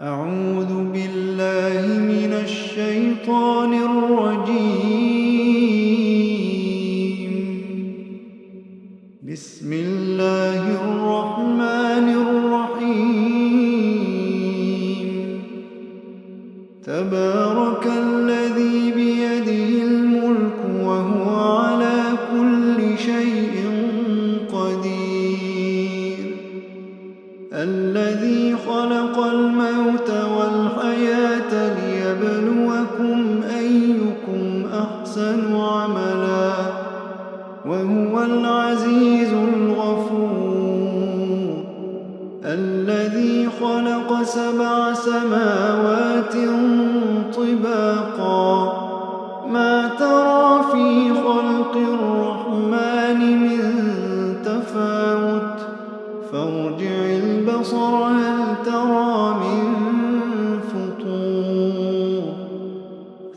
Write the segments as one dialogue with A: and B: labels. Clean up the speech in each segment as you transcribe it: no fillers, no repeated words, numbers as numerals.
A: أعوذ بالله من الشيطان الرجيم. بسم الله الرحمن الرحيم. تبارك الذي بيده الملك وهو على كل شيء قدير. الذي خلق الموت والحياة ليبلوكم أيكم أحسن عملا وهو العزيز الغفور. الذي خلق 7 سماوات طباقا ما ترى في خلق الرحمن من تفاوت فارجع البصر هل ترى من فطور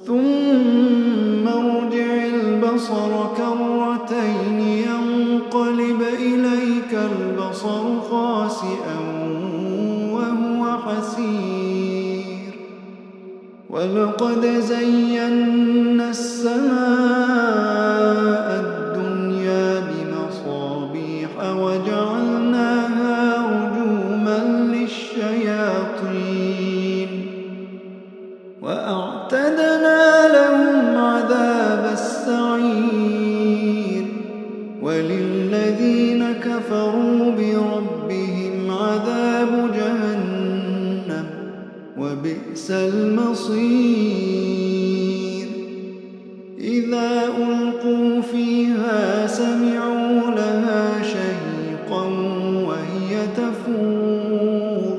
A: ثم ارجع البصر كرتين ينقلب إليك البصر خاسئا وهو حسير. ولقد زينا السماء الدنيا بمصابيح وجعلناها رجوما للشياطين وأعتدنا لهم عذاب السعير. وللذين كفروا بربهم عذاب جهنم وبئس المصير. إذا ألقوا فيها سمعوا لها شهيقا وهي تفور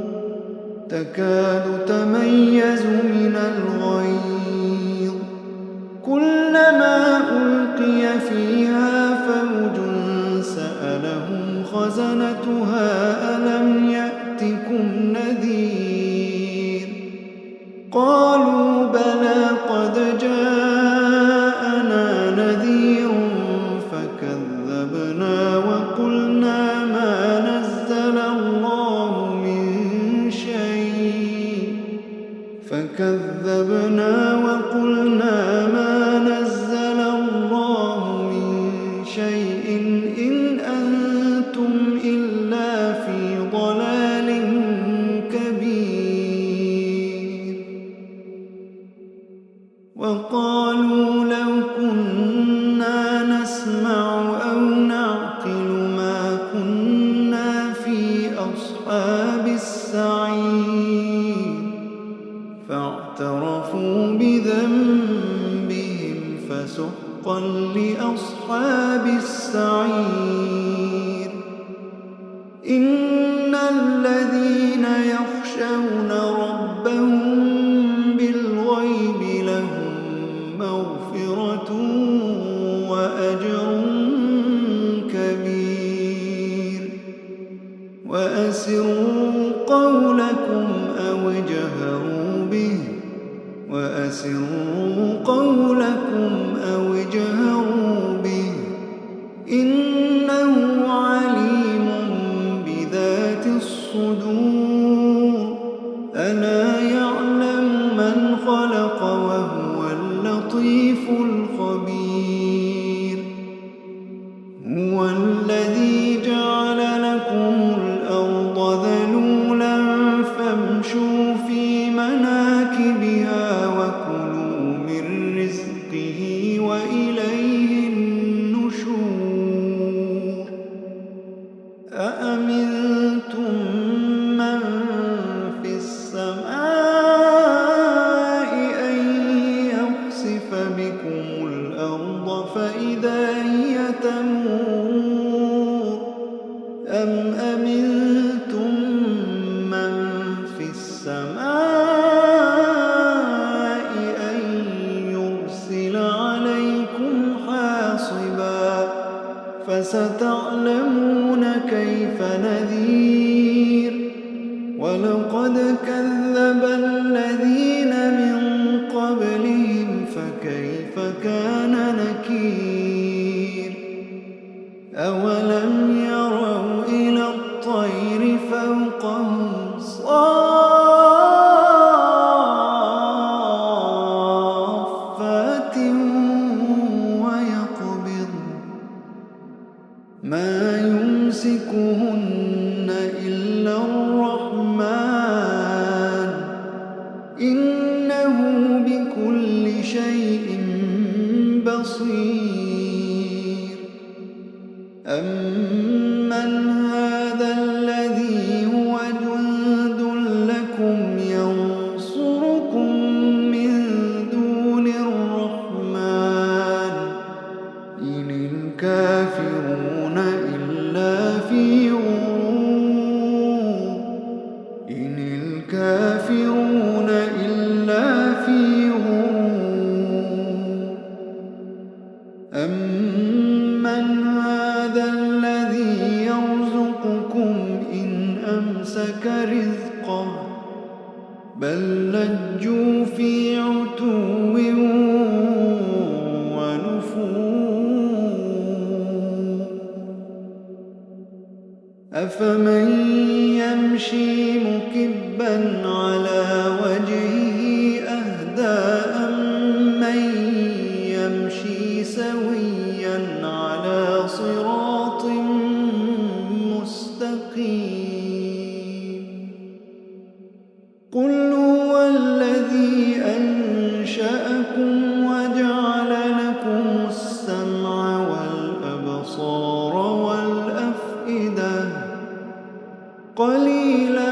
A: تكاد تميز من الغيظ. كلما ألقي فيها فوج سألهم خزنتها ألم يأتكم نذير قالوا بلى قد جاءنا نذير فكذبنا وقلنا ما نزل الله من شيء إن أنتم إلا في ضلال كبير. وقالوا لو كنا نسمع أو نعقل ما كنا في أصحاب السعير فاعترفوا بذنبهم فسحقا لأصحاب السعير. إن الذين يخشون ربهم بالغيب لهم مغفرة وأجر كبير. وأسروا قولكم أو اجهروا به إنه عليم بذات الصدور. ألا يعلم من خلق وهو اللطيف الخبير. هو الذي جعل لكم الأرض ذلولا فامشوا في مناكبها وكلوا من رزقه وإليه النشور. أأمنتم من في السماء أن يخسف بكم الأرض فإذا هي تمور أم أمنتم من في السماء أن يرسل عليكم حاصبا فستعلمون كيف نذير. ولقد كذب الذين من قبلهم فكيف كان نكير. أولم يروا إلى الطير فوقهم صافات الكافرون إلا في غرور. أمن هذا الذي يرزقكم إن أمسك رزقه بل لجوا في عتو ونفور. أفمن يمشي مكبا على وجهه أهدى أمن يمشي سويا على صراط مستقيم. قل هو الذي أنشأكم وجعل لكم السمع والأبصار والأفئدة قليلا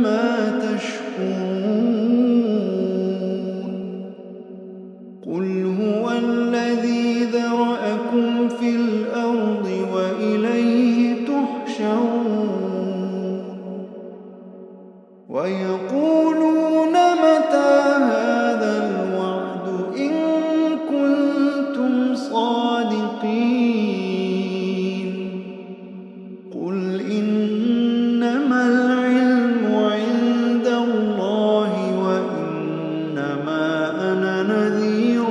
A: ما تشكرون. قل هو الذي ذرأكم في الأرض وإليه تحشرون. ويقولون متى هذا الوعد إن كنتم صادقين. قل إنما العلم عند الله وإنما أنا نذير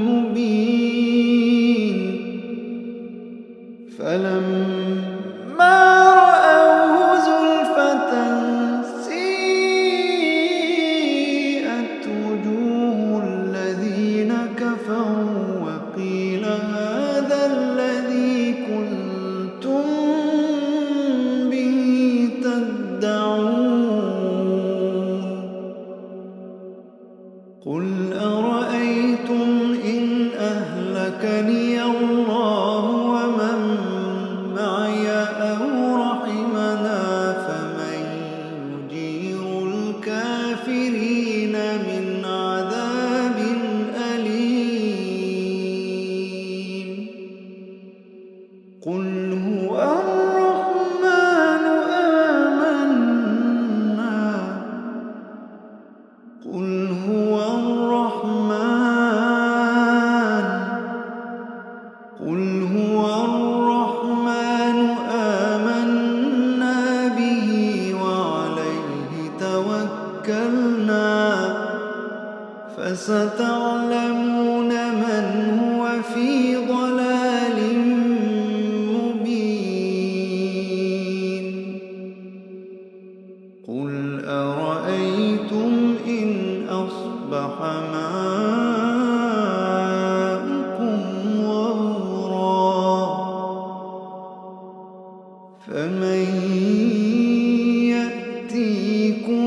A: مبين. فلما رأوه زلفة سيئت وجوه الذين كفروا وقيل هذا الذي كنتم به تدعون. قل أرأيتم إن أهلكني الله ومن معي أو رحمنا فمن يجير الكافرين من عذاب أليم. قل هو الرحمن آمنا. قل هو الرحمن. قل هو الرحمن آمنا به وعليه توكلنا فستعلمون من هو في ضلال مبين. قل أرأيتم إن أصبح ماؤكم غورا فمن يأتيكم